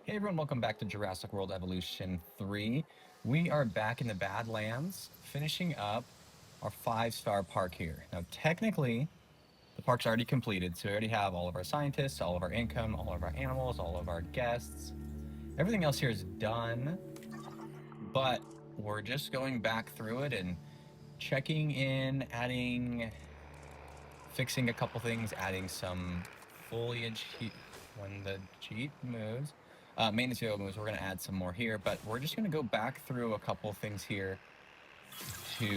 Hey everyone, welcome back to Jurassic World Evolution 3. We are back in the Badlands, finishing up our 5-star park here. Now, technically, the park's already completed, so we already have all of our scientists, all of our income, all of our animals, all of our guests. Everything else here is done, but we're just going back through it and checking in, fixing a couple things, adding some foliage when the Jeep moves. Maintenance vehicle moves, we're going to add some more here, but we're just going to go back through a couple things here to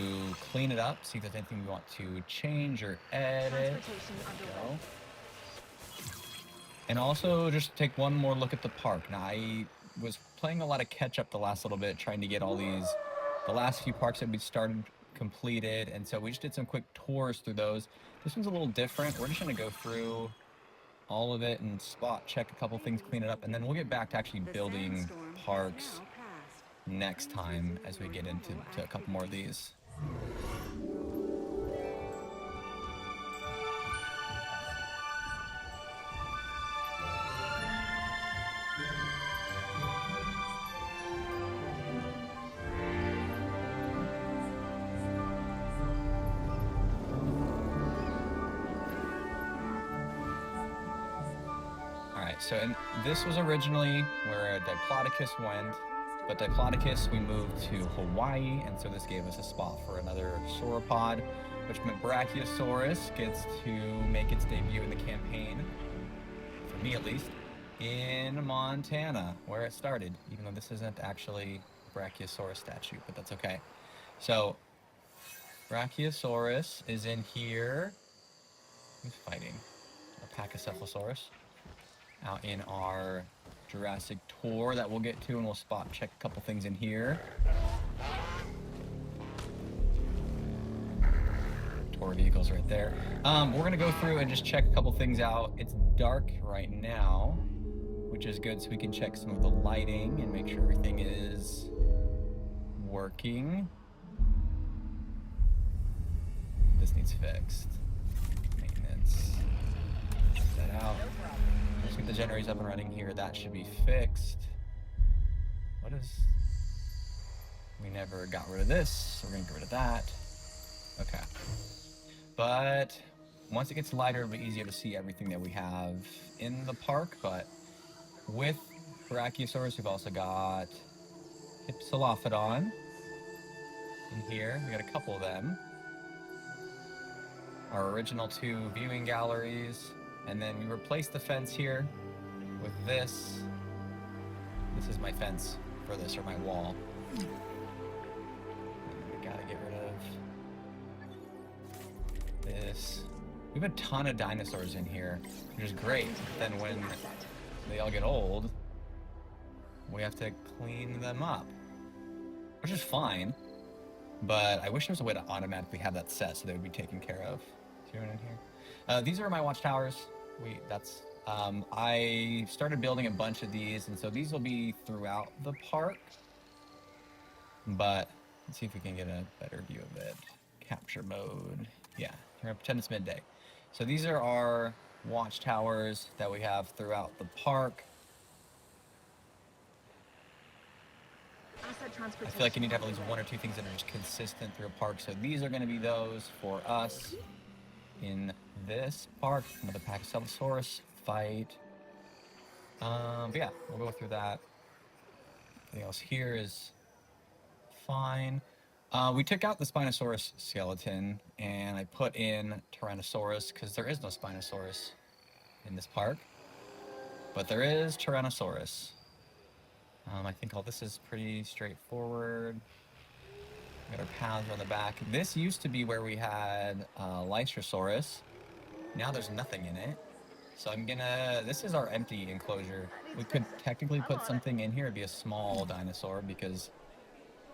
clean it up, see if there's anything we want to change or edit. Go. And also just take one more look at the park. Now, I was playing a lot of catch up the last little bit, trying to get all the last few parks that we started completed, and so we just did some quick tours through those. This one's a little different. We're just going to go through all of it and spot check a couple things, clean it up, and then we'll get back to actually building parks next time as we get into a couple more of these. So and this was originally where Diplodocus went, but Diplodocus we moved to Hawaii, and so this gave us a spot for another sauropod, which meant Brachiosaurus gets to make its debut in the campaign, for me at least, in Montana, where it started, even though this isn't actually a Brachiosaurus statue, but that's okay. So, Brachiosaurus is in here. Who's fighting? A Pachycephalosaurus. Out in our Jurassic tour that we'll get to, and we'll spot check a couple things in here. Tour vehicles right there. We're gonna go through and just check a couple things out. It's dark right now, which is good, so we can check some of the lighting and make sure everything is working. This needs fixed. Maintenance. Check that out. Let's get the generators up and running here. That should be fixed. What is... We never got rid of this, so we're gonna get rid of that. Okay. But once it gets lighter, it'll be easier to see everything that we have in the park. But with Brachiosaurus, we've also got Hypsilophodon in here. We got a couple of them. Our original 2 viewing galleries. And then we replaced the fence here with this. This is my fence for this, or my wall. And we gotta get rid of this. We have a ton of dinosaurs in here, which is great. Then when they all get old, we have to clean them up, which is fine. But I wish there was a way to automatically have that set so they would be taken care of. See what in here? These are my watchtowers. I started building a bunch of these, and so these will be throughout the park. But let's see if we can get a better view of it. Capture mode. Yeah, we're gonna pretend it's midday. So these are our watchtowers that we have throughout the park. I feel like you need to have at least 1 or 2 things that are just consistent through a park. So these are going to be those for us in this park. Another Pachycephalosaurus fight. But yeah, we'll go through that. Everything else here is fine. We took out the Spinosaurus skeleton, and I put in Tyrannosaurus, because there is no Spinosaurus in this park. But there is Tyrannosaurus. I think all this is pretty straightforward. We got our paths on the back. This used to be where we had Lytrosaurus. Now there's nothing in it. So this is our empty enclosure. We could technically put something in here. It'd be a small dinosaur because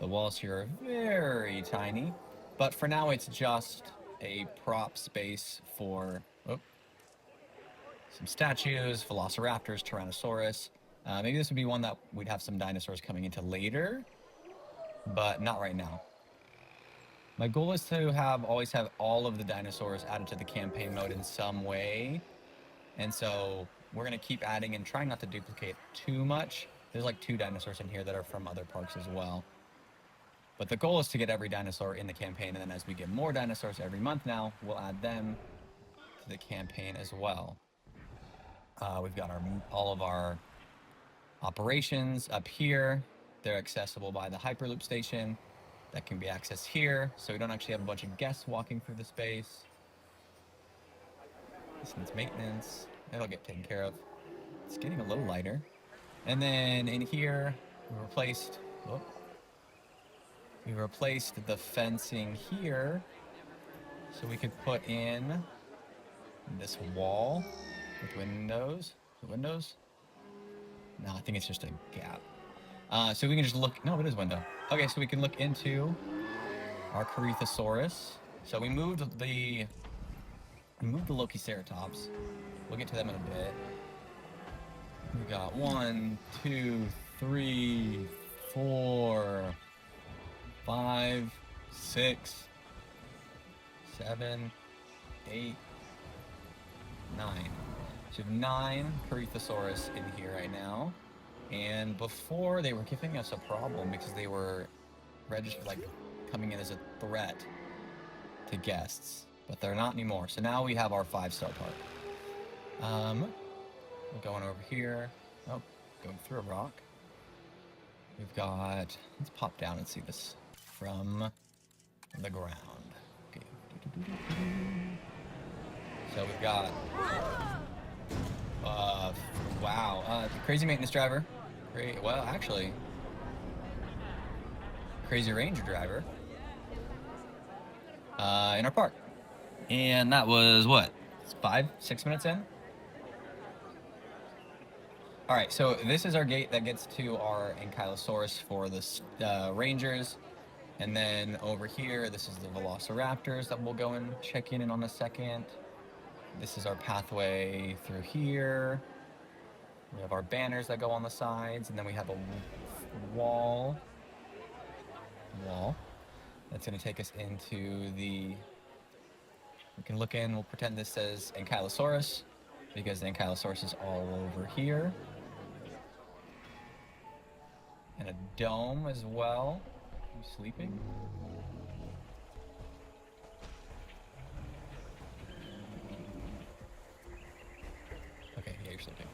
the walls here are very tiny. But for now, it's just a prop space for some statues, Velociraptors, Tyrannosaurus. Maybe this would be one that we'd have some dinosaurs coming into later, but not right now. My goal is to always have all of the dinosaurs added to the campaign mode in some way. And so we're going to keep adding and trying not to duplicate too much. There's like 2 dinosaurs in here that are from other parks as well. But the goal is to get every dinosaur in the campaign, and then as we get more dinosaurs every month now, we'll add them to the campaign as well. We've got all of our operations up here. They're accessible by the Hyperloop station. That can be accessed here, so we don't actually have a bunch of guests walking through the space. This needs maintenance. It'll get taken care of. It's getting a little lighter. And then in here, we replaced the fencing here, so we could put in this wall with windows. No, I think it's just a gap. So we can just look. No, it is window. Okay, so we can look into our Corythosaurus. So we moved the Velociraptors. We'll get to them in a bit. We got 1, 2, 3, 4, 5, 6, 7, 8, 9. So we have 9 Corythosaurus in here right now. And before, they were giving us a problem because they were registered, like, coming in as a threat to guests. But they're not anymore. So now we have our 5-star park. We're going over here. Oh, going through a rock. We've got... Let's pop down and see this from the ground. Okay. So we've got... wow. Crazy maintenance driver. Great. Well, actually... Crazy ranger driver. In our park. And that was, what? 5-6 minutes in? Alright, so this is our gate that gets to our Ankylosaurus for the Rangers. And then over here, this is the Velociraptors that we'll go and check in on a second. This is our pathway through here. We have our banners that go on the sides, and then we have a wall that's going to take us into the... We can look in, we'll pretend this says Ankylosaurus, because the Ankylosaurus is all over here. And a dome as well. Are you sleeping? Okay, yeah, you're sleeping.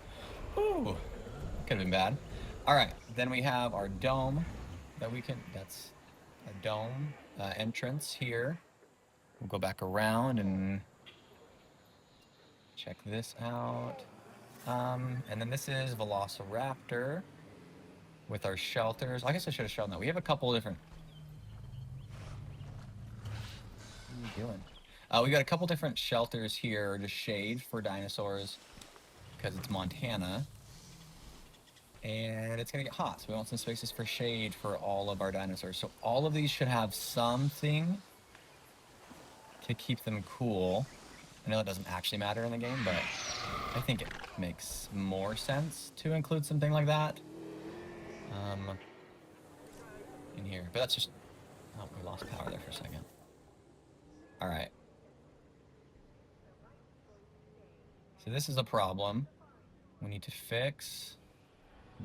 Ooh, could have been bad. All right, then we have our dome that we can, that's a dome entrance here. We'll go back around and check this out. And then this is Velociraptor with our shelters. I guess I should have shown that. We have a couple different... What are you doing? We got a couple different shelters here, just shade for dinosaurs, because it's Montana. And it's going to get hot, so we want some spaces for shade for all of our dinosaurs. So all of these should have something to keep them cool. I know that doesn't actually matter in the game, but I think it makes more sense to include something like that in here. But that's just... Oh, we lost power there for a second. Alright. So this is a problem. We need to fix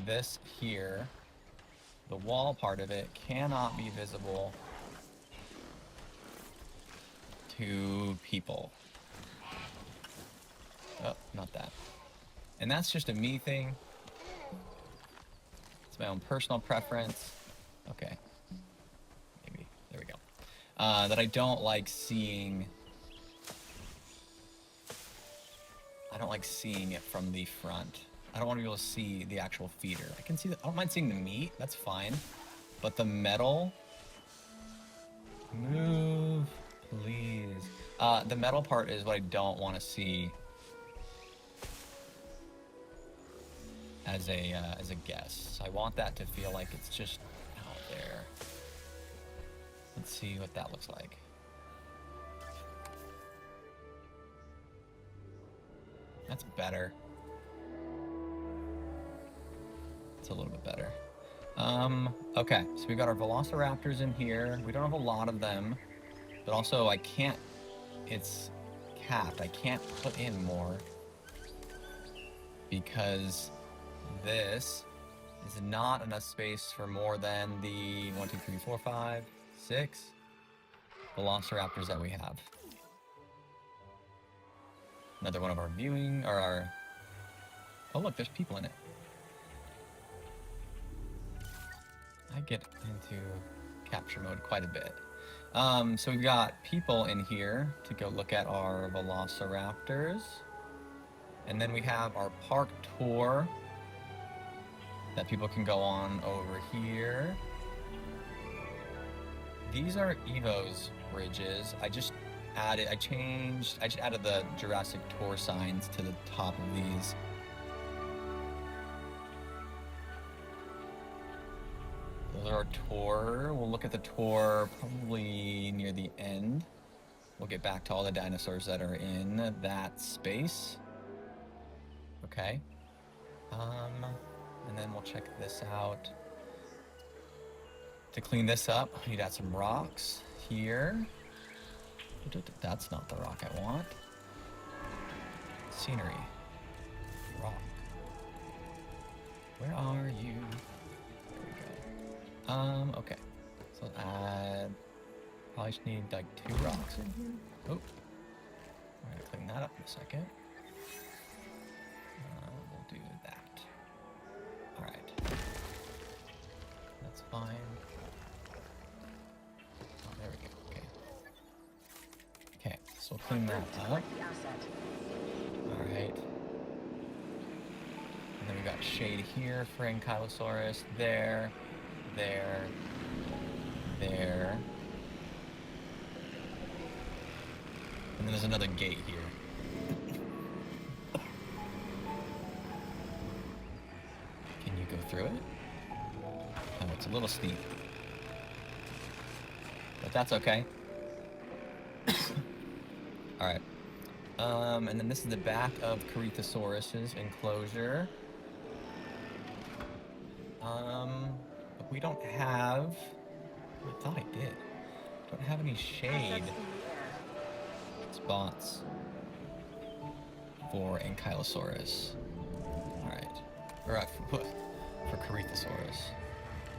this here. The wall part of it cannot be visible to people. Oh, not that. And that's just a me thing. It's my own personal preference. Okay. Maybe. There we go. That I don't like seeing... I don't like seeing it from the front. I don't want to be able to see the actual feeder. I can see I don't mind seeing the meat. That's fine. But the metal... Move, please. The metal part is what I don't want to see as a guess. So I want that to feel like it's just out there. Let's see what that looks like. That's better. It's a little bit better. Okay, so we got our Velociraptors in here. We don't have a lot of them, but also I can't, it's capped. I can't put in more. because this is not enough space for more than the 1, 2, 3, 4, 5, 6 Velociraptors that we have. Another one of our viewing, or our... Oh look, there's people in it. I get into capture mode quite a bit. So we've got people in here to go look at our Velociraptors. And then we have our park tour that people can go on over here. These are Evo's bridges. I just added the Jurassic Tour signs to the top of these. Those are our tour. We'll look at the tour probably near the end. We'll get back to all the dinosaurs that are in that space. Okay. And then we'll check this out. To clean this up, we need to add some rocks here. That's not the rock I want. Scenery. Rock. Where are you? There we go. Okay. So add... Probably just need like 2 rocks in here. Oh. We're gonna clean that up in a second. We'll do that. Alright. That's fine. Oh, there we go. Okay. Okay, so we'll clean that up. Alright. And then we got shade here for Ankylosaurus. There. There. There. And then there's another gate here. Can you go through it? Oh, it's a little steep. But that's okay. Alright. And then this is the back of Corythosaurus's enclosure. But we don't have... I thought I did. Don't have any shade spots for Ankylosaurus. Alright. Or for Corythosaurus.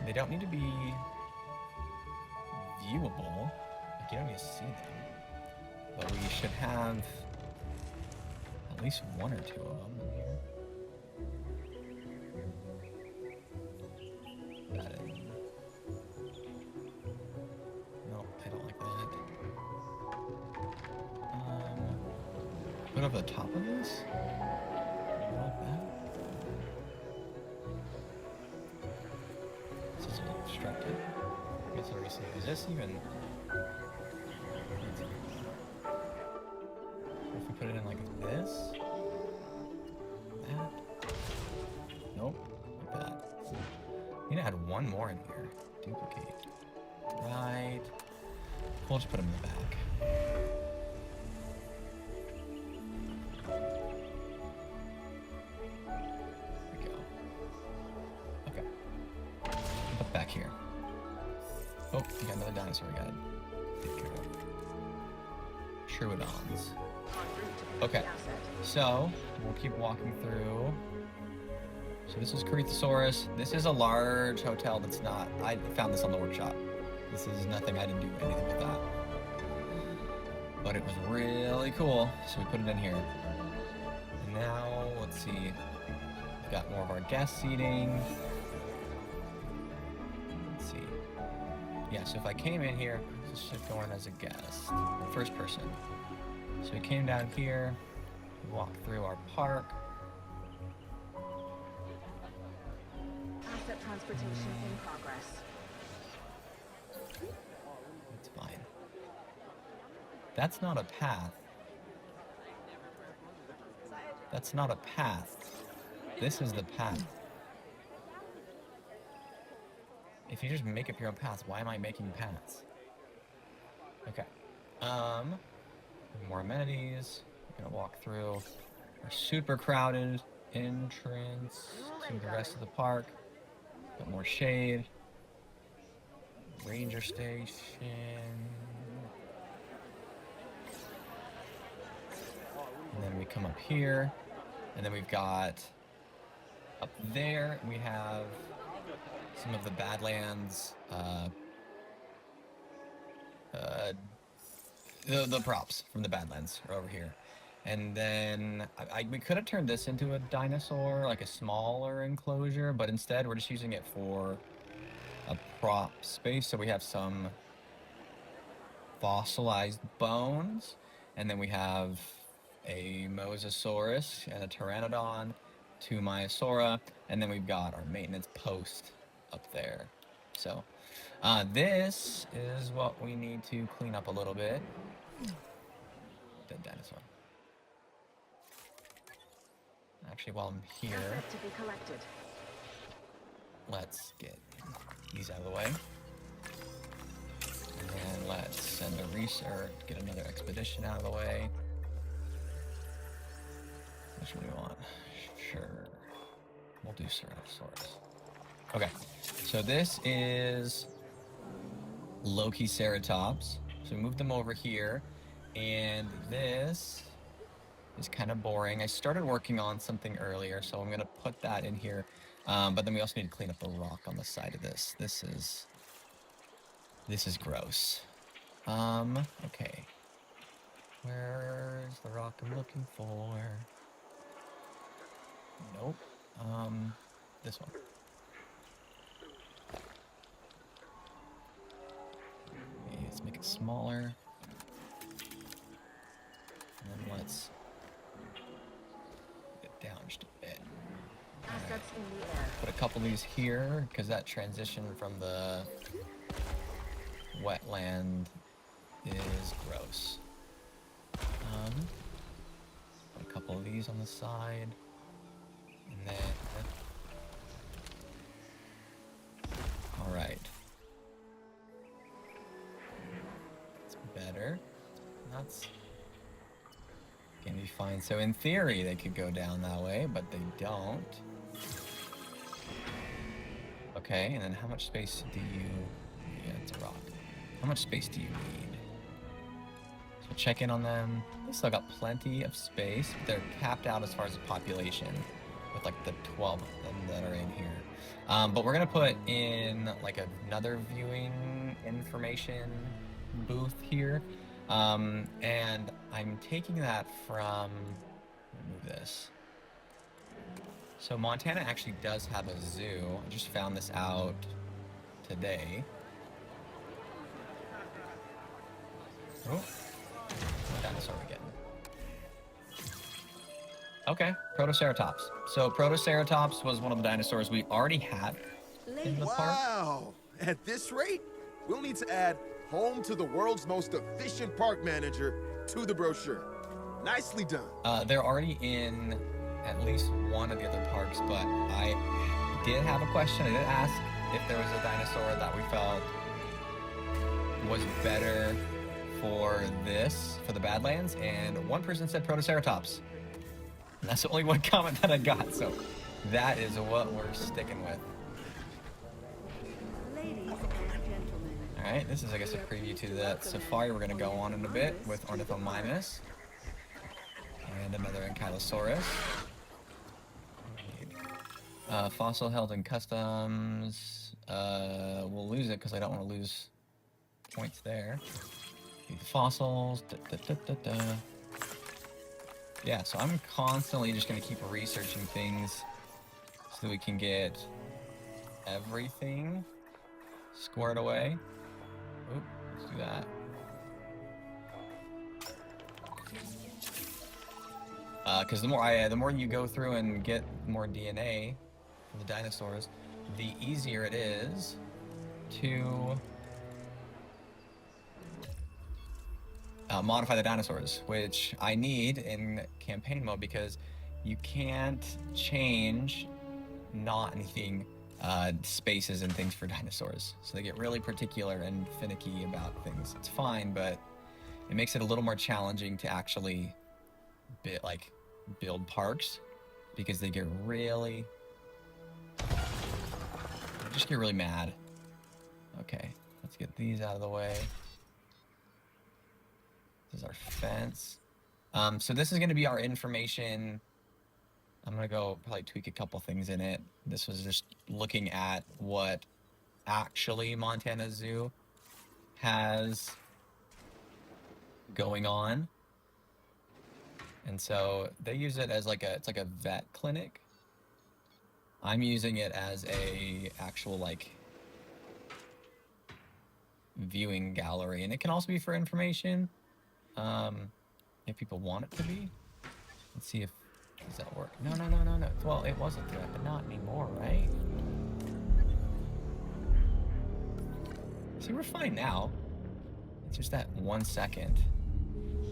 They don't need to be viewable. Like, you don't need to see them. But we should have at least 1 or 2 of them in here. That in. No, I don't like that. Put over the top of this? Like that? This is obstructed. I guess I already see. Is this even... If we put it in like this? That? Nope. Like that. We need to add 1 more in here. Duplicate. Right. We'll just put them in the back. There we go. Okay. Put back here. Oh, we got another dinosaur we gotta take care of. Troodons. Okay, so we'll keep walking through. So this is Corythosaurus. This is a large hotel that's not... I found this on the workshop. This is nothing, I didn't do anything with that. But it was really cool, so we put it in here. And now, let's see. We've got more of our guest seating. Let's see. Yeah, so if I came in here, this should go in as a guest. First person. So we came down here, we walked through our park. Asset transportation in progress. It's fine. That's not a path. That's not a path. This is the path. If you just make up your own paths, why am I making paths? Okay. More amenities. We're gonna walk through our super crowded entrance to the rest of the park. Got more shade. Ranger station. And then we come up here, and then we've got Up there, we have some of the Badlands, the props from the Badlands are over here. And then we could have turned this into a dinosaur, like a smaller enclosure, but instead we're just using it for a prop space. So we have some fossilized bones, and then we have a Mosasaurus and a Pteranodon, two Maiasaura, and then we've got our maintenance post up there. So this is what we need to clean up a little bit. Dead dinosaur. Actually, while I'm here, Asset to be collected. let's get these out of the way. And let's send a research, get another expedition out of the way. Which one do we want? Sure. We'll do Ceratosaurus. Okay, so this is Lokiceratops. So we moved them over here. And this is kind of boring. I started working on something earlier, so I'm going to put that in here. But then we also need to clean up the rock on the side of this. This is gross. Okay. Where's the rock I'm looking for? Nope. This one. Okay, let's make it smaller. And then let's get it down just a bit. Assets in the air. Put a couple of these here, because that transition from the wetland is gross. Put a couple of these on the side, and then all right, it's better. That's gonna be fine. So in theory, they could go down that way, but they don't. Okay, and then how much space do you? Yeah, it's a rock. How much space do you need? So check in on them. They still got plenty of space, but they're capped out as far as the population, with like the 12 of them that are in here. But we're gonna put in like another viewing information booth here, and I'm taking that from. Let me move this. So Montana actually does have a zoo. I just found this out today. Oh, what dinosaur are we getting? Okay, Protoceratops. So Protoceratops was one of the dinosaurs we already had in the park. Wow! At this rate, we'll need to add home to the world's most efficient park manager to the brochure. Nicely done. They're already in at least one of the other parks, but I did have a question. I did ask if there was a dinosaur that we felt was better for this, for the Badlands, and one person said Protoceratops. And that's the only one comment that I got, so that is what we're sticking with. Ladies and gentlemen. Alright, this is, I guess, a preview to that safari we're going to go on in a bit with Ornithomimus. And another Ankylosaurus. Fossil held in customs. We'll lose it because I don't want to lose points there. The fossils. Yeah, so I'm constantly just going to keep researching things so that we can get everything squared away. Oop, let's do that. Because the more you go through and get more DNA from the dinosaurs, the easier it is to modify the dinosaurs, which I need in campaign mode because you can't change not anything spaces and things for dinosaurs. So they get really particular and finicky about things. It's fine, but it makes it a little more challenging to actually build parks because they get really mad. Okay, let's get these out of the way. This is our fence. So this is going to be our information I'm gonna go probably tweak a couple things in it. This was just looking at what actually Montana Zoo has going on. And so they use it as it's like a vet clinic. I'm using it as a actual like viewing gallery, and it can also be for information if people want it to be. Let's see if does that work. No. Well, it was a threat, but not anymore, right? See, we're fine now. It's just that 1 second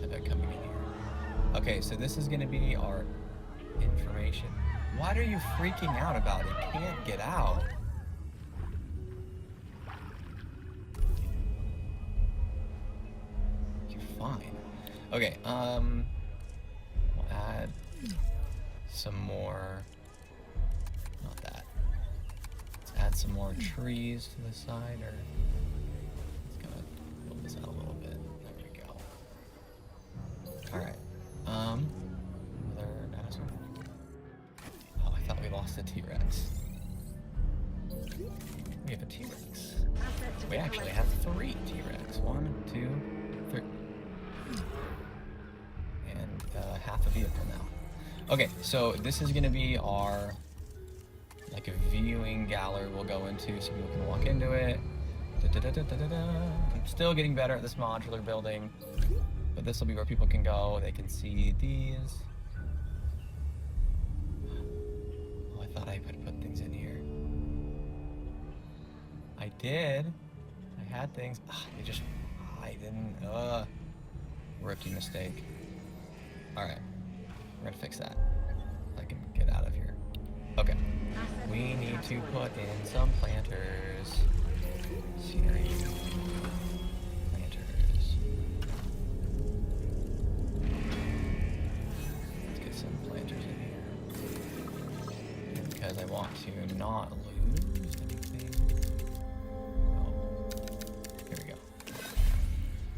of it coming in here. Okay, so this is going to be our information. What are you freaking out about? It can't get out. You're fine. Okay, we'll add some more, not that. Let's add some more trees to the side, or let's kind of build this out a little bit. There we go. All right. Another dinosaur. Oh, I thought we lost a T-Rex. We have a T-Rex. We actually have 3 T-Rex. 1, 2, 3. And half a vehicle now. Okay, so this is gonna be our like a viewing gallery we'll go into so people can walk into it. I'm still getting better at this modular building. But this will be where people can go. They can see these. Oh, I thought I could put things in here. I did. I had things. I didn't. Rookie mistake. Alright. We're gonna fix that. I can get out of here. Okay. We need to put in some planters. Scenery. Because I want to not lose anything. Oh, here we go.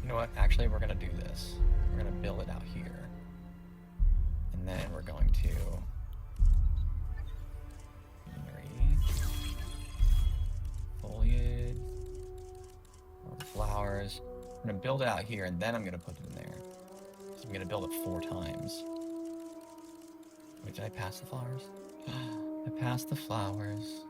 You know what? Actually, we're going to do this. We're going to build it out here. And then we're going to foliage or flowers. I'm going to build it out here, and then I'm going to put it in there. So I'm going to build it 4 times. Wait, did I pass the flowers? I passed the flowers.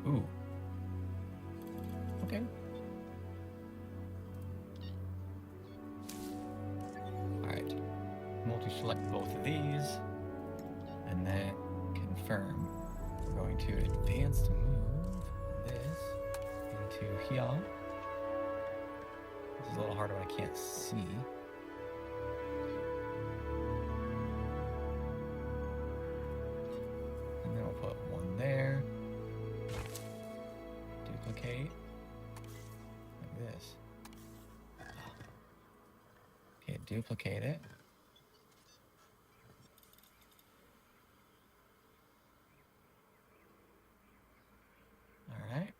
Ooh. Okay. Alright. Multi-select both of these. And then confirm. We're going to advance to move this into here. This is a little harder when I can't see. And then we'll put 1 there. Duplicate. Like this. Okay, duplicate it. Alright.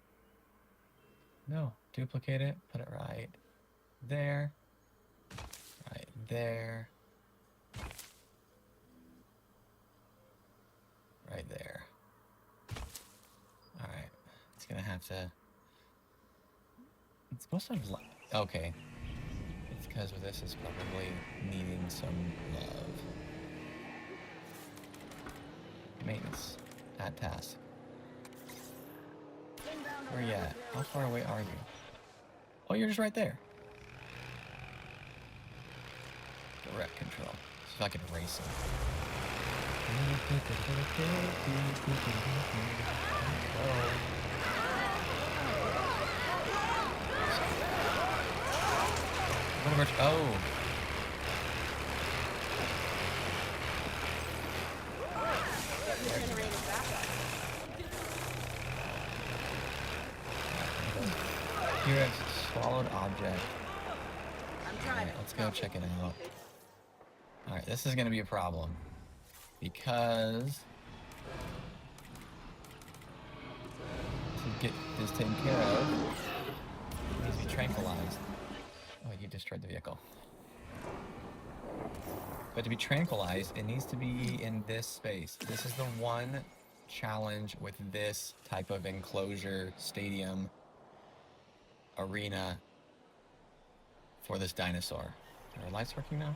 No, duplicate it, put it right there, right there, right there. All right, it's gonna have to. It's supposed to have. Okay, it's because this is probably needing some love. Maintenance. Add task. Where you at? How far away are you? Oh, you're just right there. Direct control. So I can race him. Oh. T-Rex swallowed object. Alright, let's go check it out. Alright, this is going to be a problem. Because to get this taken care of, It needs to be tranquilized. Oh, you destroyed the vehicle. But to be tranquilized, it needs to be in this space. This is the one challenge with this type of enclosure, stadium, arena for this dinosaur. Are our lights working now?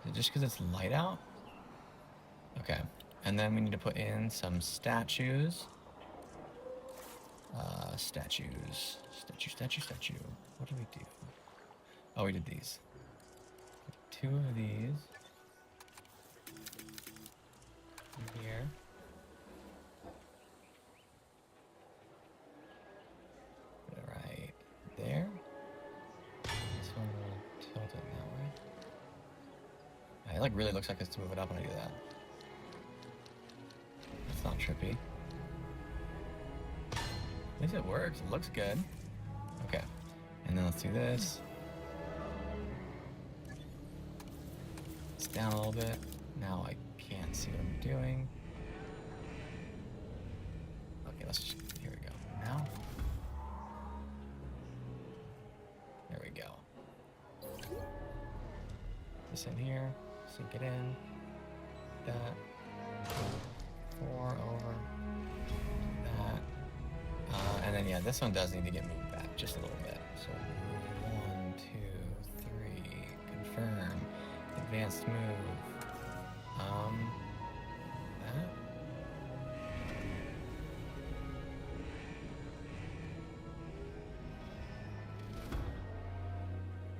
Is it just because it's light out? Okay. And then we need to put in some statues. Statue. What did we do? Oh, we did these. 2 of these. Here. Put it right there. This one will tilt it that way. It like really looks like it's to move it up when I do that. It's not trippy. At least it works. It looks good. Okay. And then let's do this. It's down a little bit. Now I can't see what I'm doing. Okay, let's just, here we go. Now. There we go. This in here. Sink it in. That. 4 over. That. And then, yeah, this one does need to get moved back just a little bit. So, 1, 2, 3. Confirm. Advanced move. That.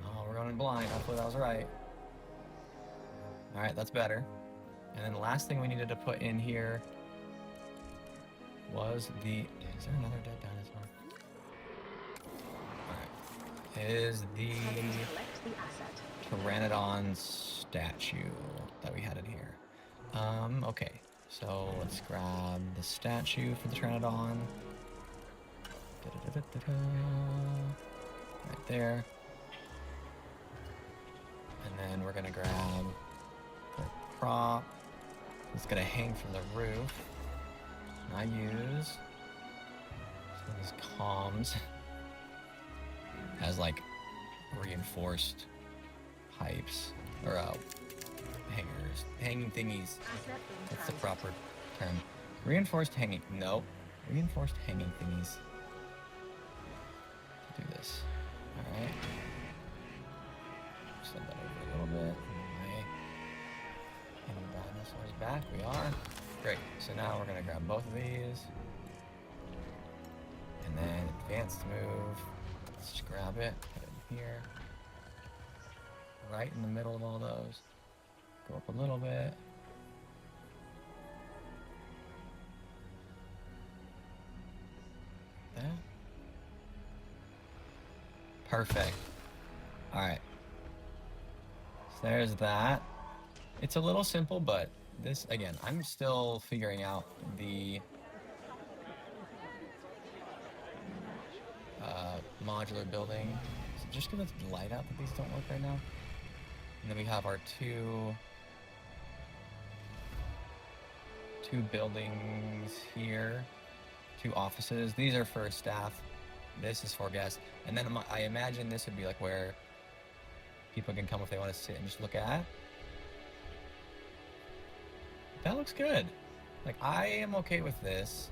Oh, we're going in blind. Hopefully that was right. Alright, that's better. And then the last thing we needed to put in here was the... Is there another dead dinosaur? Alright. Is the Pteranodon statue that we had in here. Okay. So let's grab the statue for the Pteranodon. Right there. And then we're gonna grab the prop. It's gonna hang from the roof. And I use some of these comms as like reinforced pipes or hangers, hanging thingies. That's the proper term. Reinforced hanging. No, reinforced hanging thingies. Do this. All right. Send that over a little bit. And the dinosaur's back. We are. Great. So now we're gonna grab both of these. And then advanced move. Let's just grab it. Put it in here. Right in the middle of all those. Go up a little bit. That. Perfect. Alright. So there's that. It's a little simple, but this, again, I'm still figuring out the modular building. So just because it's light out that these don't work right now. And then we have our two buildings here, 2 offices. These are for staff. This is for guests. And then I imagine this would be like where people can come if they want to sit and just look at. That looks good. Like, I am okay with this.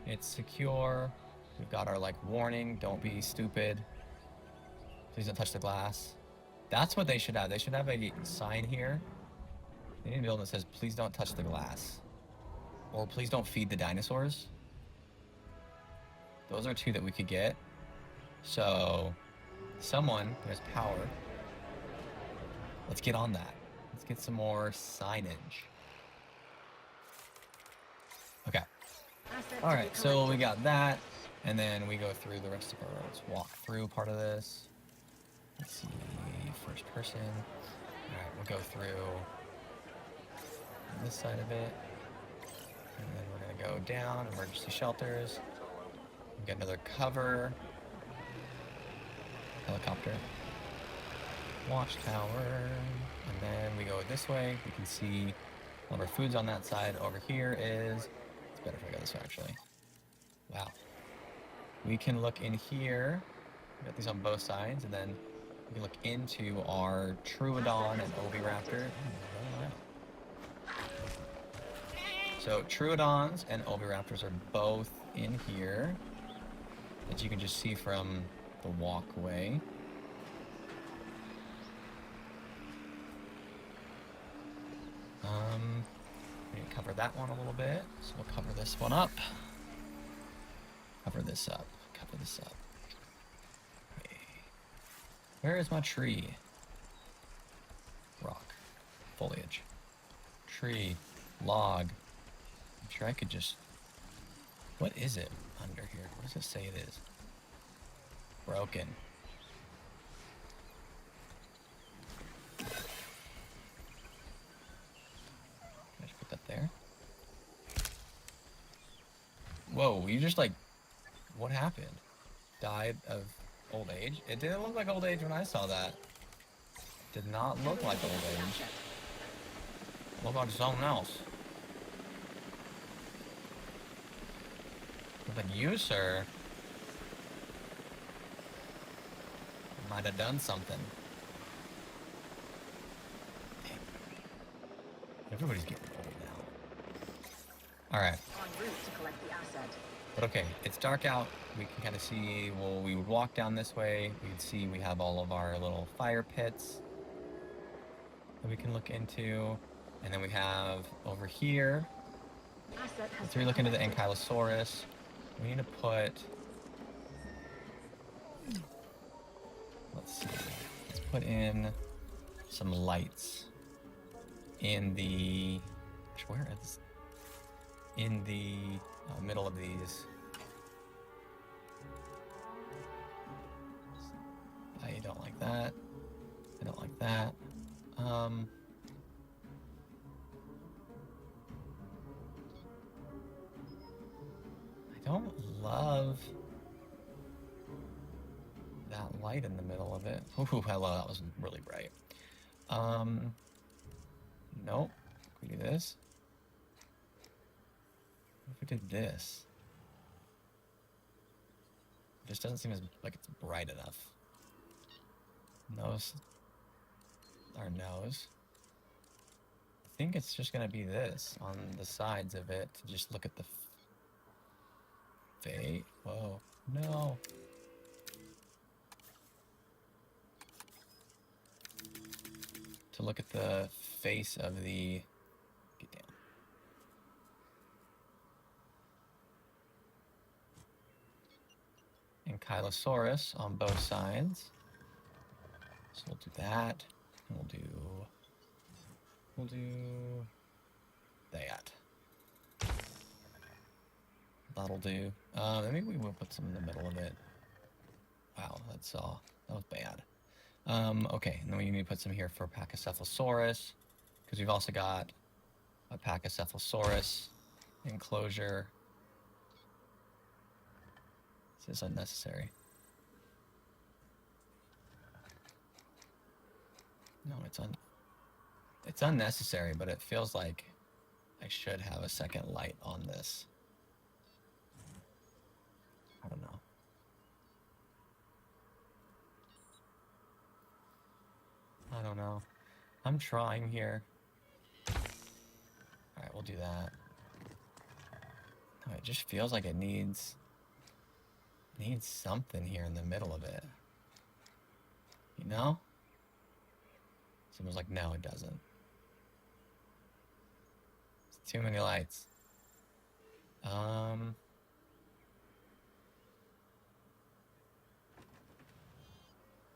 It's secure. We've got our like warning, don't be stupid. Please don't touch the glass. That's what they should have. They should have a sign here. They need a building that says, please don't touch the glass. Or please don't feed the dinosaurs. Those are 2 that we could get. So, someone who has power, let's get on that. Let's get some more signage. Okay. Alright, so we got that. And then we go through the rest of our roads. Walk through part of this. Let's see, first person. Alright, we'll go through this side of it. And then we're gonna go down, emergency shelters. We got another cover. Helicopter. Watchtower. And then we go this way. We can see All of our food's on that side. Over here is... It's better if I go this way, actually. Wow. We can look in here. We got these on both sides, and then we can look into our Troodon and Oviraptor. So Troodons and Oviraptors are both in here, as you can just see from the walkway. We need to cover that one a little bit, so we'll cover this one up. Cover this up. Cover this up. Okay. Where is my tree? Rock. Foliage. Tree. Log. I'm sure I could just... What is it under here? What does it say it is? Broken. Can I just put that there? Whoa, you just like... What happened? Died of old age? It didn't look like old age when I saw that. Did not look like old age. Looked like something else. But you, sir, might have done something. Damn. Everybody's getting old now. Alright. En route to collect the asset. But okay, it's dark out. We can kind of see, well, we would walk down this way. We'd see we have all of our little fire pits that we can look into. And then we have over here, Asset has let's look into the Ankylosaurus. We need to put, let's see, let's put in some lights in the, where is, in the middle of these. I don't like that. I don't like that. I don't love that light in the middle of it. Ooh, hello, that was really bright. Nope. Can we do this? What if we did this? It just doesn't seem as like it's bright enough. Nose. Our nose. I think it's just gonna be this on the sides of it to just look at the face. Whoa. No. To look at the face of the... Get down. Ankylosaurus on both sides. So we'll do that. And we'll do that. That'll do. Maybe we will put some in the middle of it. Wow, that was bad. Okay, and then we need to put some here for Brachiosaurus, because we've also got a Brachiosaurus enclosure. This is unnecessary. No, it's unnecessary, but it feels like I should have a second light on this. I don't know. I don't know. I'm trying here. Alright, we'll do that. No, it just feels like it needs something here in the middle of it. You know? Someone's like, no, it doesn't. It's too many lights.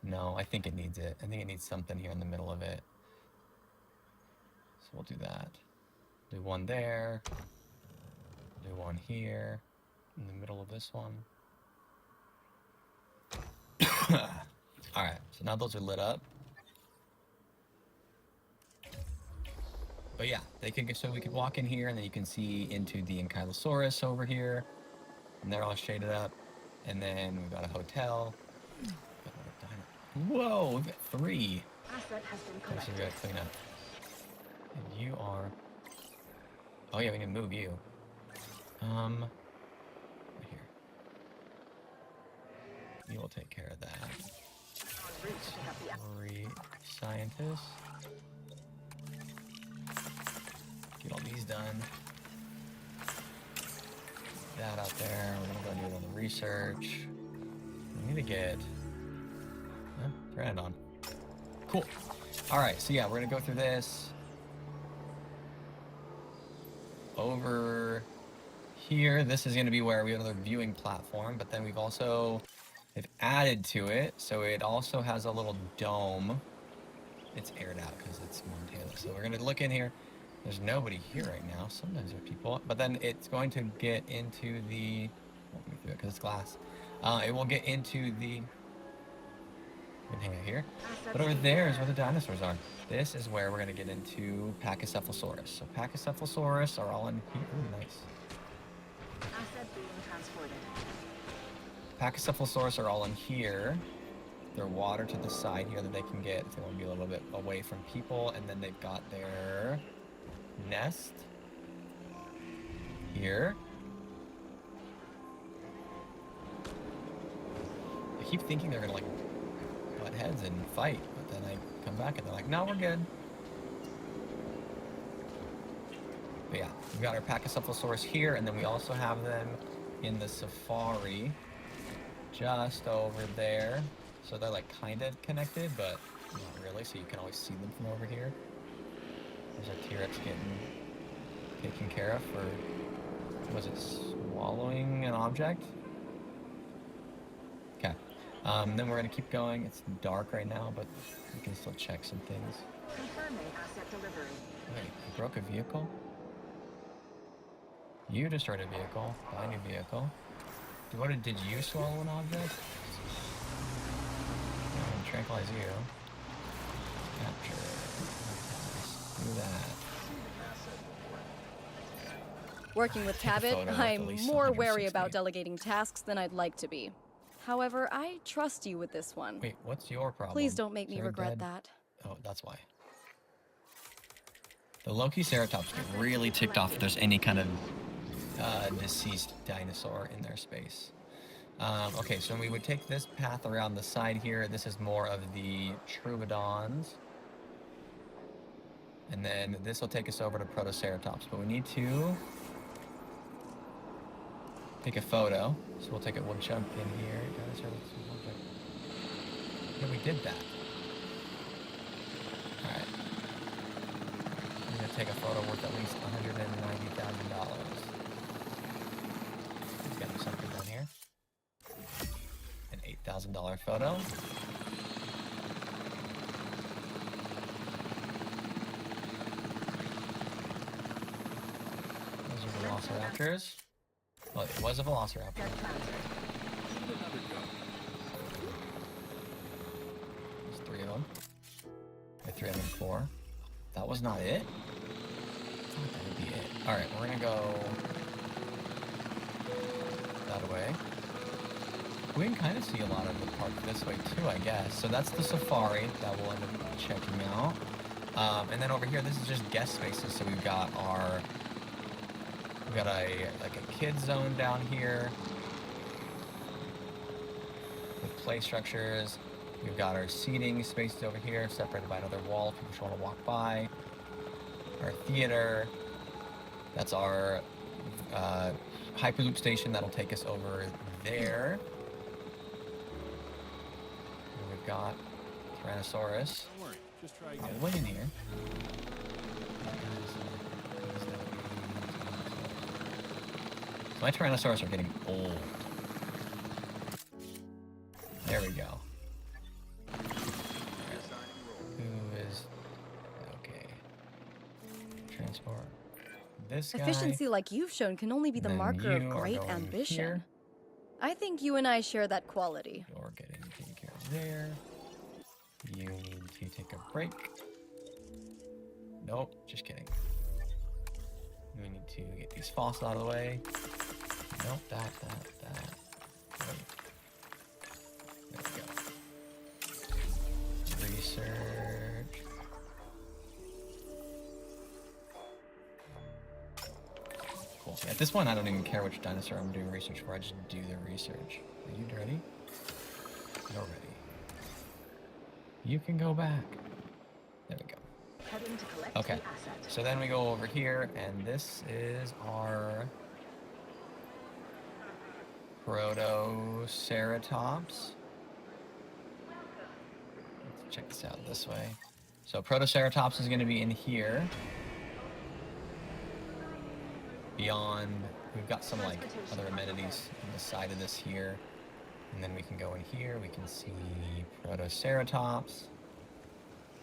No, I think it needs it. I think it needs something here in the middle of it. So we'll do that. Do one there. Do one here. In the middle of this one. Alright, so now those are lit up. But yeah, so we could walk in here and then you can see into the Ankylosaurus over here. And they're all shaded up. And then we've got a hotel. Whoa, we've got 3. Asset has been So we collected. gotta clean up. And you are Oh yeah, we can move you. Right here. You will take care of that. En route to pick up the 3 scientists. Get all these done. That out there. We're gonna go do another research. We need to get thread on. Cool. Alright, so yeah, we're gonna go through this. Over here, this is gonna be where we have another viewing platform, but then they've added to it, so it also has a little dome. It's aired out because it's Montana. So we're gonna look in here. There's nobody here right now. Sometimes there are people, but then it's going to get into the. Let me do it because it's glass. It will get into the. We can hang out here. But over there is where the dinosaurs are. This is where we're gonna get into Brachiosaurus. So Brachiosaurus are all in here. Ooh, nice. asset being transported. Brachiosaurus are all in here. Their water to the side here that they can get if they want to be a little bit away from people, and then they've got their nest here. I keep thinking they're gonna like butt heads and fight, but then I come back and they're like, no, we're good. But yeah, we've got our Brachiosaurus here, and then we also have them in the safari just over there. So they're like kind of connected, but not really, so you can always see them from over here. There's our T-Rex getting taken care of for, was it swallowing an object? Okay. Then we're gonna keep going. It's dark right now, but we can still check some things. Confirming asset delivery. Wait, you broke a vehicle? You destroyed a vehicle. Buy a new vehicle. Did you swallow an object? Tranquilize you. Capture. Do that. Working with Take a Cabot, photo with at I'm least more 160. wary about delegating tasks than I'd like to be. However, I trust you with this one. Wait, what's your problem? Please don't make Is me there a regret dead- that. Oh, that's why. The Velociraptor get really ticked off if there's any kind of deceased dinosaur in their space. Okay, so we would take this path around the side here. This is more of the Troodons. And then this will take us over to Protoceratops. But we need to take a photo. So we'll jump in here. Yeah, we did that. Alright. I'm gonna take a photo worth at least $190,000. There's gotta be something down here. An $8,000 photo. Those are Velociraptors. Well, it was a Velociraptor. Dead transfer. There's 3 of them. Wait, 3 of them, 4. That was not it? I thought that would be it. Alright, we're gonna go that way. We can kind of see a lot of the park this way too, I guess. So that's the safari that we'll end up checking out. And then over here, this is just guest spaces. So we've got a kid zone down here with play structures. We've got our seating spaces over here, separated by another wall if people want to walk by. Our theater. That's our Hyperloop station that'll take us over there. And we've got Tyrannosaurus. Don't worry, just try All again. the way in here. My Tyrannosaurus are getting old. There we go. Who is okay? Transport. This guy. Efficiency like you've shown can only be the Then marker of you are great going ambition. here. I think you and I share that quality. You're getting taken care of there. You need to take a break. Nope, just kidding. We need to get these fossils out of the way. Nope, that. Wait. There we go. Research. At this point, I don't even care which dinosaur I'm doing research for. I just do the research. Are you ready? You're ready. You can go back. There we go. Heading to collect Okay. the asset. So then we go over here, and this is our Protoceratops. Let's check this out this way. So Protoceratops is going to be in here. Beyond, we've got some like other amenities on the side of this here. And then we can go in here, we can see Protoceratops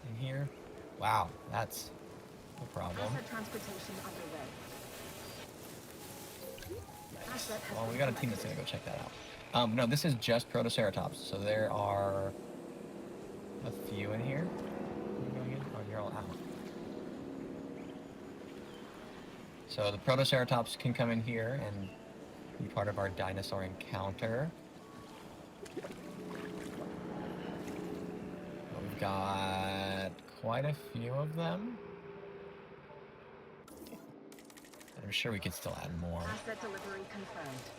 in here. Wow, that's no problem. Asset transportation underway. Asset has Well, we been got a team that's gonna go check that out. No, this is just Protoceratops. So there are a few in here. Are you going in? Oh, you're all out. So the Protoceratops can come in here and be part of our dinosaur encounter. We've got quite a few of them. I'm sure we could still add more. Asset delivery confirmed.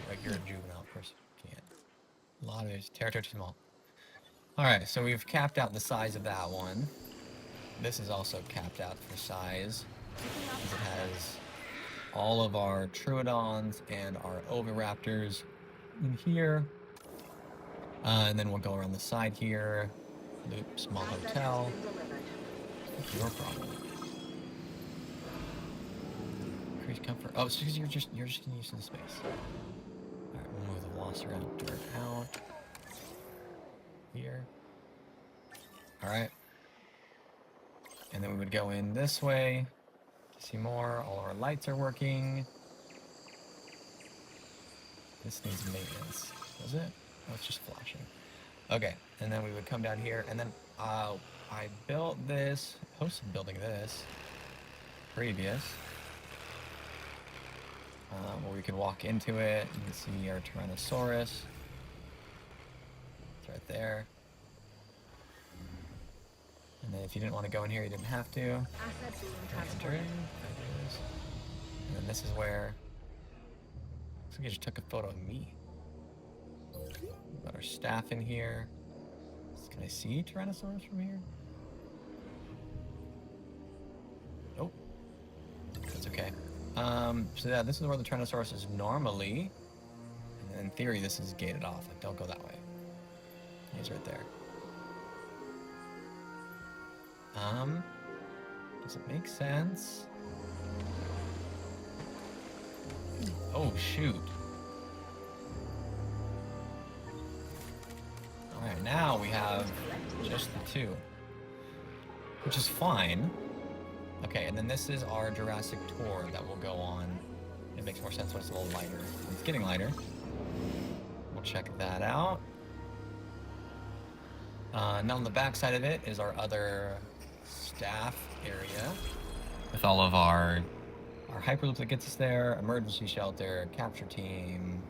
Like you're a juvenile person. Can't. A lot of these territory too small. Alright, so we've capped out the size of that one. This is also capped out for size. It has all of our Troodons and our Oviraptors in here. And then we'll go around the side here. Loop, small hotel. Asset has been delivered. What's your problem? Increase comfort. Oh, it's because you're just getting used to the space. Alright, we'll move the Velociraptor out. Here. Alright. And then we would go in this way to see more. All our lights are working. This needs maintenance. Was it? Oh, it's just flashing. Okay, and then we would come down here, and then I built this, hosted building this, previous, where we could walk into it and see our Tyrannosaurus. It's right there. And then if you didn't want to go in here, you didn't have to. Asset being Enter transported. in. There it is. And then this is where, looks like you just took a photo of me. We've got our staff in here. Can I see Tyrannosaurus from here? Nope. That's okay. So yeah, this is where the Tyrannosaurus is normally. And in theory, this is gated off. Like, don't go that way. He's right there. Does it make sense? Oh, shoot. Alright, now we have just the two. Which is fine. Okay, and then this is our Jurassic tour that will go on. It makes more sense when it's a little lighter. It's getting lighter. We'll check that out. Now on the back side of it is our other staff area. With all of our Hyperloop that gets us there, emergency shelter, capture team,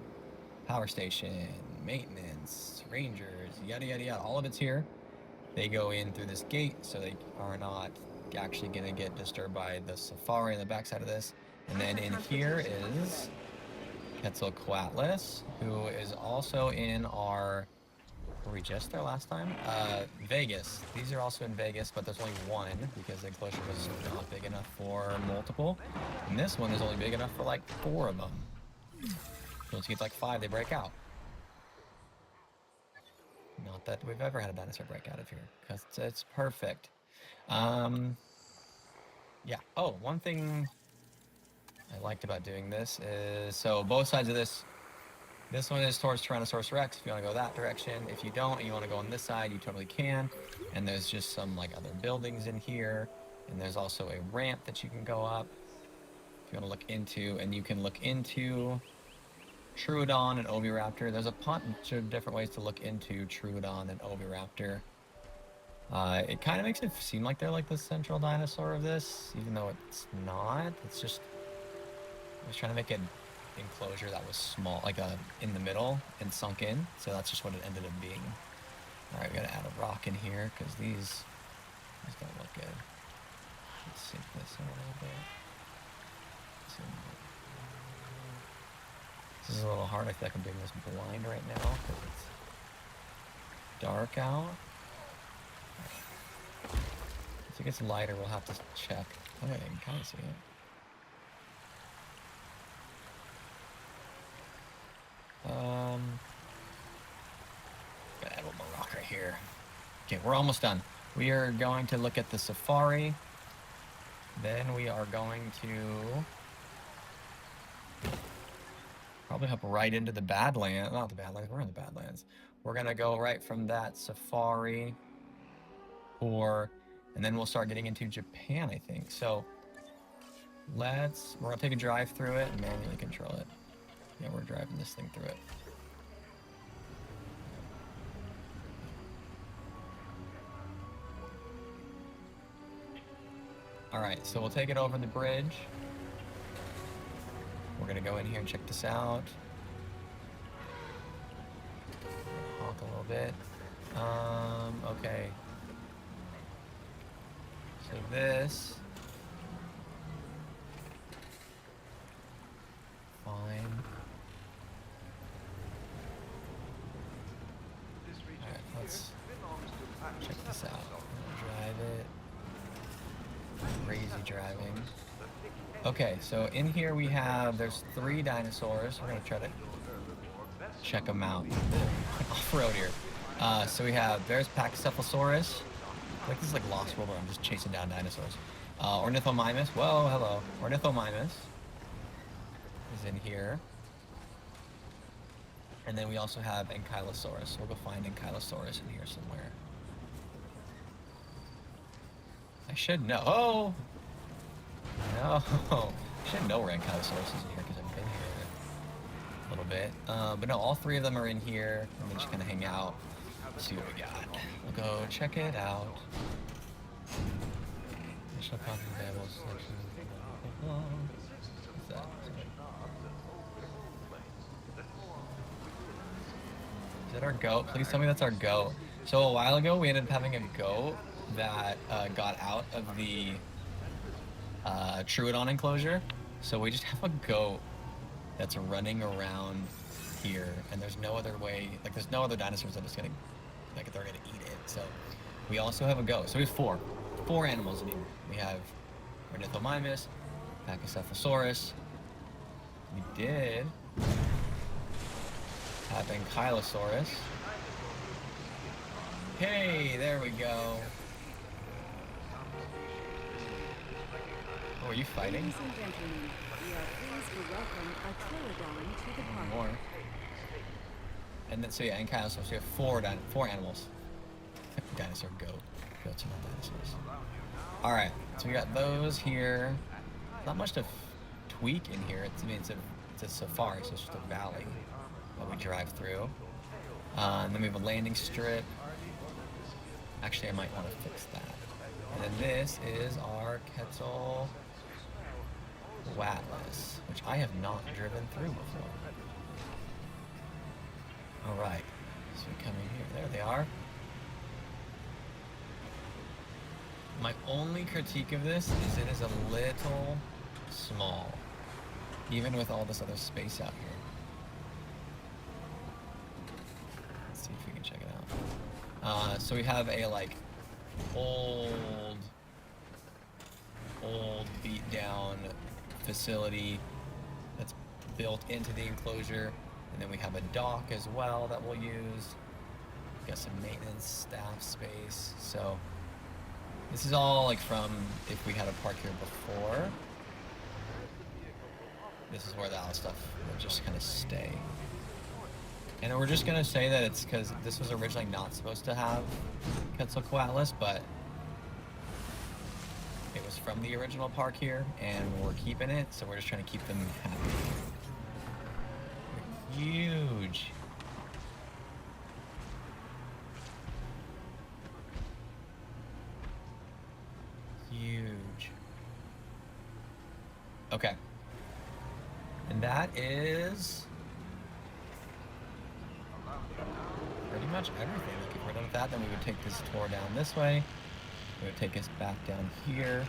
power station, maintenance, rangers, yada yada yada. All of it's here. They go in through this gate, so they are not actually going to get disturbed by the safari on the backside of this. And then in here is Quetzalcoatlus, who is also in our... Were we just there last time? Vegas. These are also in Vegas, but there's only one because the enclosure was not big enough for multiple. And this one is only big enough for like 4 of them. Once you get like 5, they break out. Not that we've ever had a dinosaur break out of here, because it's perfect. Yeah. Oh, one thing I liked about doing this is, so both sides of this one is towards Tyrannosaurus Rex, if you want to go that direction. If you don't, and you want to go on this side, you totally can. And there's just some like other buildings in here. And there's also a ramp that you can go up if you want to look into, and you can look into Troodon and Oviraptor. There's a bunch of different ways to look into Troodon and Oviraptor. It kind of makes it seem like they're like the central dinosaur of this, even though it's not. It's just, I was trying to make an enclosure that was small, like in the middle and sunk in. So that's just what it ended up being. All right, we gotta add a rock in here because these don't look good. Let's sink this in a little bit. This is a little hard. I feel like I'm doing this blind right now because it's dark out. If it gets lighter, we'll have to check. Okay, you can kind of see it. Gotta add one more rock right here. Okay, we're almost done. We are going to look at the safari. Then we are going to probably hop right into the Badlands. Not the Badlands, we're in the Badlands. We're gonna go right from that safari and then we'll start getting into Japan, I think. So we're gonna take a drive through it and manually control it. Yeah, we're driving this thing through it. Alright, so we'll take it over the bridge. We're gonna go in here and check this out. Honk a little bit. Okay. So this... Fine. Alright, let's check this out. Drive it. Crazy driving. Okay, so in here there's 3 dinosaurs. We're gonna try to check them out. Off-road here. So there's Brachiosaurus. Like this is like Lost World where I'm just chasing down dinosaurs. Ornithomimus. Whoa, hello. Ornithomimus is in here. And then we also have Ankylosaurus. We'll go find Ankylosaurus in here somewhere. I should know. Oh! No. I should know where Ankylosaurus is in here because I've been here a little bit. But no, all 3 of them are in here. And then just kind of hang out. See what we got. We'll go check it out. National Content Available Section. What's that? Is that our goat? Please tell me that's our goat. So a while ago, we ended up having a goat that got out of the Troodon enclosure. So we just have a goat that's running around here, and there's no other way, like there's no other dinosaurs that is gonna, like they're gonna eat it. So we also have a goat. So we have four animals in here. We have Ornithomimus, Brachiosaurus. We did have Ankylosaurus. Hey, there we go. Oh, are you fighting? Ladies and gentlemen, we are pleased to welcome a pterodon to the park. More. And then, so yeah, Ankylosaurus. So we have four animals. Dinosaur goat. Goats are not dinosaurs. Alright, so we got those here. Not much to tweak in here. It's a safari, so it's just a valley that we drive through. And then we have a landing strip. Actually, I might want to fix that. And then this is our Quetzalcoatlus, which I have not driven through before. Alright, so we come in here. There they are. My only critique of this is it is a little small, even with all this other space out here. Let's see if we can check it out. So we have a like old beat down facility that's built into the enclosure, and then we have a dock as well that we'll use. We've got some maintenance staff space. So this is all like from if we had a park here before. This is where the other stuff will just kind of stay. And we're just gonna say that it's because this was originally not supposed to have Quetzalcoatlus, but it was from the original park here, and we're keeping it, so we're just trying to keep them happy. They're huge. Huge. Okay. And that is pretty much everything. Like if we're done with that, then we would take this tour down this way. It would take us back down here.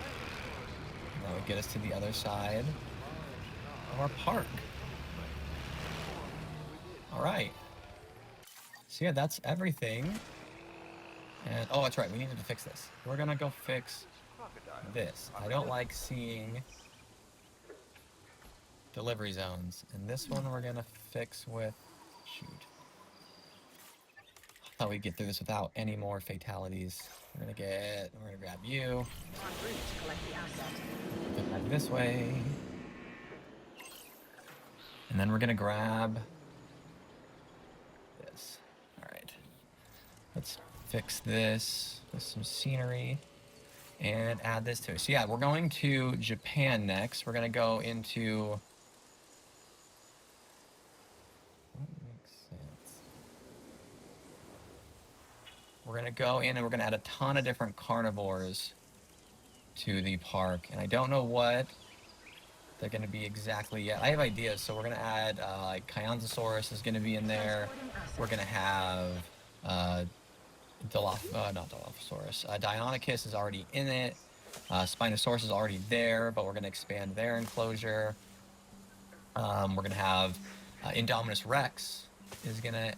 And that would get us to the other side of our park. right. So yeah, that's everything. And oh, that's right. We needed to fix this. We're gonna go fix this. I don't like seeing delivery zones. And this one we're gonna fix with, shoot. I thought we'd get through this without any more fatalities. We're gonna grab you. Go back this way. And then we're gonna grab this. All right. Let's fix this with some scenery and add this to it. So yeah, we're going to Japan next. We're gonna go into, what makes sense? We're gonna go in and we're gonna add a ton of different carnivores to the park. And I don't know what they're gonna be exactly yet. I have ideas. So we're gonna add like Brachiosaurus is gonna be in there. We're gonna have not Dilophosaurus. Deinonychus is already in it. Spinosaurus is already there, but we're going to expand their enclosure. We're going to have Indominus Rex is going to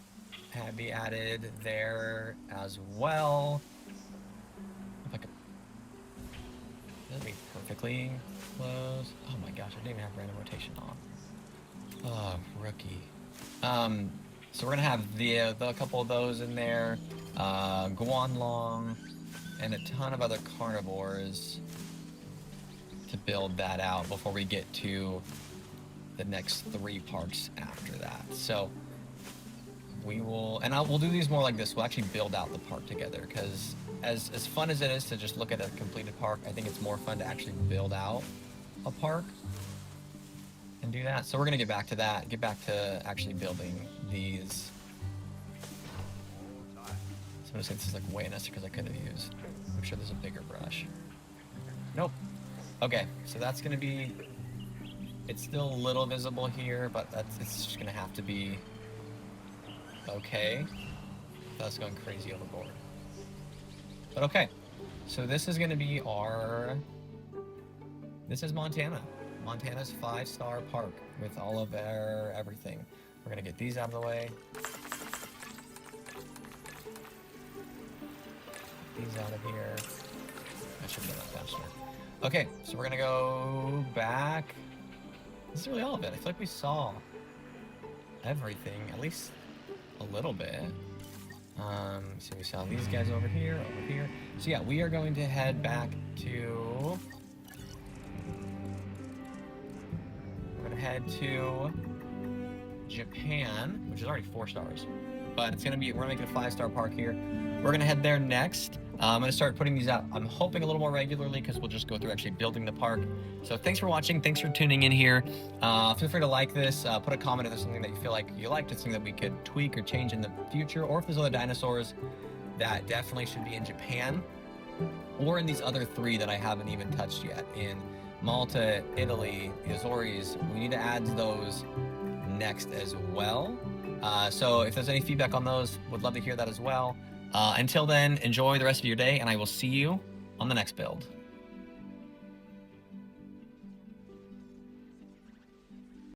be added there as well. If I could, that'd be perfectly close. Oh my gosh, I didn't even have random rotation on. Oh, rookie. So we're gonna have the couple of those in there, Guanlong, and a ton of other carnivores to build that out before we get to the next 3 parks after that. So we will, and we'll do these more like this. We'll actually build out the park together, because as fun as it is to just look at a completed park, I think it's more fun to actually build out a park and do that. So we're gonna get back to that, get back to actually building these. So I'm gonna say this is like way necessary because I could have used, I'm sure there's a bigger brush. Nope. Okay, so that's gonna be, it's still a little visible here, but it's just gonna have to be okay. That's going crazy overboard. But okay, so this is gonna be this is Montana. Montana's 5-star park with all of their everything. We're gonna get these out of the way. These out of here. I should get that faster. Okay, so we're gonna go back. This is really all of it. I feel like we saw everything, at least a little bit. So we saw these guys over here. So yeah, we are going to head back to, head to Japan, which is already 4 stars, but we're gonna make it a 5-star park here. We're gonna head there next. I'm gonna start putting these out, I'm hoping a little more regularly, because we'll just go through actually building the park. So thanks for watching, thanks for tuning in here. Feel free to like this, put a comment if there's something that you feel like you liked, it's something that we could tweak or change in the future, or if there's other dinosaurs that definitely should be in Japan, or in these other 3 that I haven't even touched yet, in Malta, Italy, the Azores. We need to add those next as well. So if there's any feedback on those, would love to hear that as well. Until then, enjoy the rest of your day, and I will see you on the next build.